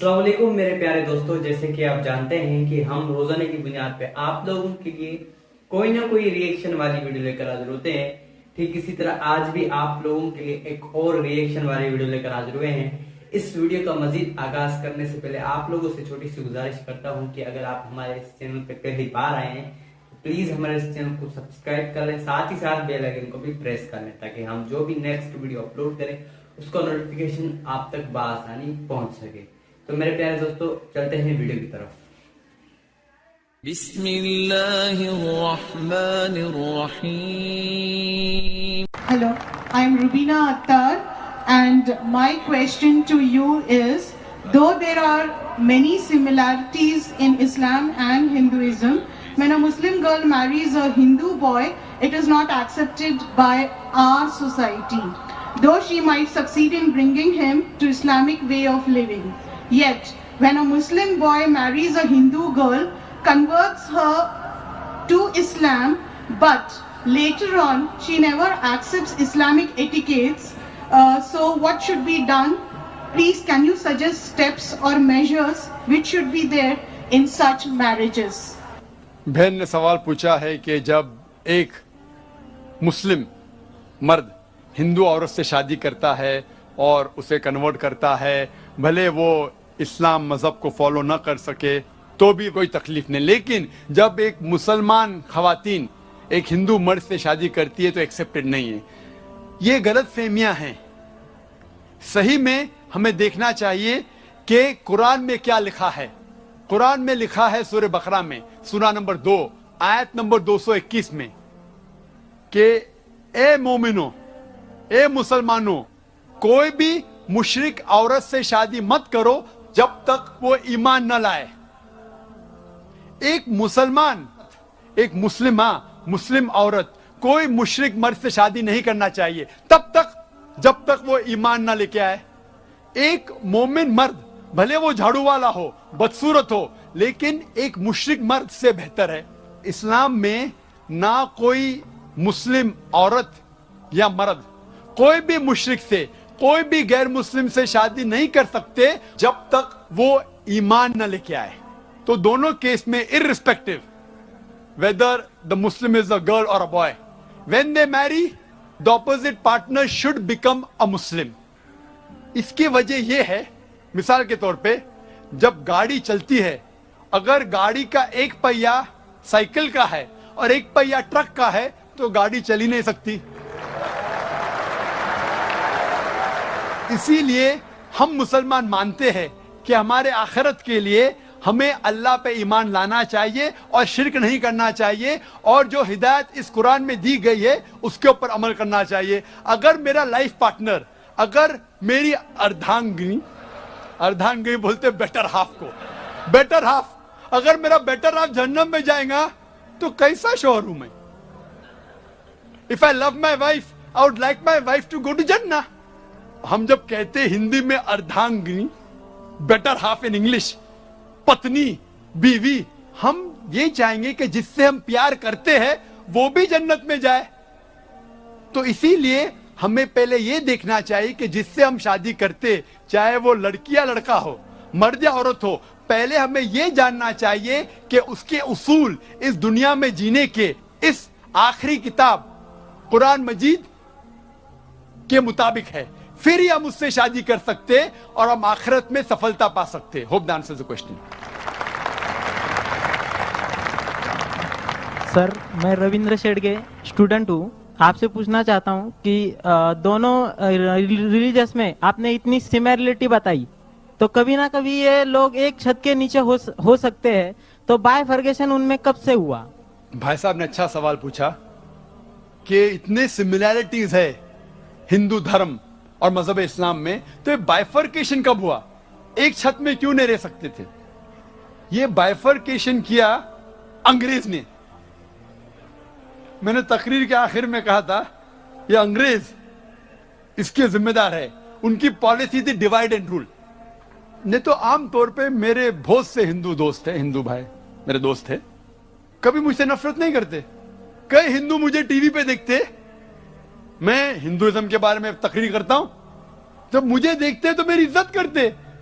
السلام علیکم میرے پیارے دوستو، جیسے کہ آپ جانتے ہیں کہ ہم روزانہ کی بنیاد پہ آپ لوگوں کے لیے کوئی نہ کوئی ریئیکشن والی ویڈیو لے کر حاضر ہوتے ہیں۔ ٹھیک اسی طرح آج بھی آپ لوگوں کے لیے ایک اور ریئیکشن والی ویڈیو لے کر حاضر ہوئے ہیں۔ اس ویڈیو کا مزید آغاز کرنے سے پہلے آپ لوگوں سے چھوٹی سی گزارش کرتا ہوں کہ اگر آپ ہمارے اس چینل پہ پہلی بار آئے ہیں تو پلیز ہمارے اس چینل کو سبسکرائب کر لیں، ساتھ ہی ساتھ بیل آئیکن کو بھی پریس کر لیں تاکہ ہم جو بھی نیکسٹ ویڈیو اپلوڈ کریں اس کا نوٹیفیکیشن آپ تک بآسانی پہنچ سکے۔ تو میرے پیارے دوستو چلتے ہیں ویڈیو کی طرف۔ بسم اللہ الرحمن الرحیم۔ Hello, I'm Rubina Attar, and my question to you is, though there are many similarities in Islam and Hinduism, when a Muslim girl marries a Hindu boy, it is not accepted by our society, though she might succeed in bringing him to Islamic way of living. Yet, when a Muslim boy marries a Hindu girl, converts her to Islam, but later on she never accepts Islamic etiquettes, so what should be done? Please, can you suggest steps or measures which should be there in such marriages? بہن نے سوال پوچھا ہے کہ جب ایک مسلم مرد ہندو عورت سے شادی کرتا ہے اور اسے کنورٹ کرتا ہے، بھلے وہ اسلام مذہب کو فالو نہ کر سکے تو بھی کوئی تکلیف نہیں، لیکن جب ایک مسلمان خواتین ایک ہندو مرد سے شادی کرتی ہے تو ایکسیپٹڈ نہیں ہے۔ یہ غلط فہمیاں ہیں۔ صحیح میں ہمیں دیکھنا چاہیے کہ قرآن میں کیا لکھا ہے۔ قرآن میں لکھا ہے سورہ بقرہ میں سورہ نمبر 2 آیت نمبر 221 میں کہ اے مومنوں، اے مسلمانوں، کوئی بھی مشرک عورت سے شادی مت کرو جب تک وہ ایمان نہ لائے۔ ایک مسلمان، ایک مسلم عورت کوئی مشرک مرد سے شادی نہیں کرنا چاہیے تب تک جب تک وہ ایمان نہ لے کے آئے۔ ایک مومن مرد بھلے وہ جھاڑو والا ہو، بدصورت ہو، لیکن ایک مشرک مرد سے بہتر ہے۔ اسلام میں نہ کوئی مسلم عورت یا مرد کوئی بھی مشرک سے، کوئی بھی غیر مسلم سے شادی نہیں کر سکتے جب تک وہ ایمان نہ لے کے آئے۔ تو دونوں کیس میں irrespective whether the Muslim is a girl or a boy, when they marry, the opposite partner should become a Muslim. اس کی وجہ یہ ہے، مثال کے طور پہ جب گاڑی چلتی ہے، اگر گاڑی کا ایک پہیہ سائیکل کا ہے اور ایک پہیہ ٹرک کا ہے تو گاڑی چل ہی نہیں سکتی۔ اسی لیے ہم مسلمان مانتے ہیں کہ ہمارے آخرت کے لیے ہمیں اللہ پہ ایمان لانا چاہیے اور شرک نہیں کرنا چاہیے، اور جو ہدایت اس قرآن میں دی گئی ہے اس کے اوپر عمل کرنا چاہیے۔ اگر میرا لائف پارٹنر، اگر میری اردھانگنی بولتے بیٹر ہاف کو، بیٹر ہاف، اگر میرا بیٹر ہاف جہنم میں جائے گا تو کیسا شوہر ہوں میں؟ If I love my wife, I would like my wife to go to Jannah. ہم جب کہتے ہندی میں اردھانگنی، بیٹر ہاف ان انگلش، پتنی، بیوی، ہم یہ چاہیں گے کہ جس سے ہم پیار کرتے ہیں وہ بھی جنت میں جائے۔ تو اسی لیے ہمیں پہلے یہ دیکھنا چاہیے کہ جس سے ہم شادی کرتے، چاہے وہ لڑکی یا لڑکا ہو، مرد یا عورت ہو، پہلے ہمیں یہ جاننا چاہیے کہ اس کے اصول اس دنیا میں جینے کے اس آخری کتاب قرآن مجید کے مطابق ہے، پھر ہی ہم اس سے شادی کر سکتے اور ہم آخرت میں سفلتا پا سکتے۔ Hope that answers the question. Sir, میں رویندر شیڑگے اسٹوڈنٹ ہوں، آپ سے پوچھنا چاہتا ہوں کہ دونوں ریلیجس میں آپ نے اتنی سملرٹی بتائی، تو کبھی نہ کبھی یہ لوگ ایک چھت کے نیچے ہو سکتے ہیں، تو بائی فرگیشن ان میں کب سے ہوا؟ بھائی صاحب نے اچھا سوال پوچھا کہ اتنے سملیرٹیز ہے ہندو دھرم اور مذہب اسلام میں، تو یہ بائیفرکیشن کب ہوا؟ ایک چھت میں کیوں نہیں رہ سکتے تھے؟ یہ بائیفرکیشن کیا انگریز نے۔ میں نے تقریر کے آخر میں کہا تھا یہ انگریز اس کے ذمہ دار ہے، ان کی پالیسی تھی ڈیوائڈ اینڈ رول۔ نہیں تو عام طور پہ میرے بہت سے ہندو دوست ہیں، ہندو بھائی میرے دوست ہیں، کبھی مجھ سے نفرت نہیں کرتے۔ کئی ہندو مجھے ٹی وی پہ دیکھتے، میں ہندوازم کے بارے میں تقریر کرتا ہوں، جب مجھے دیکھتے تو میری عزت کرتے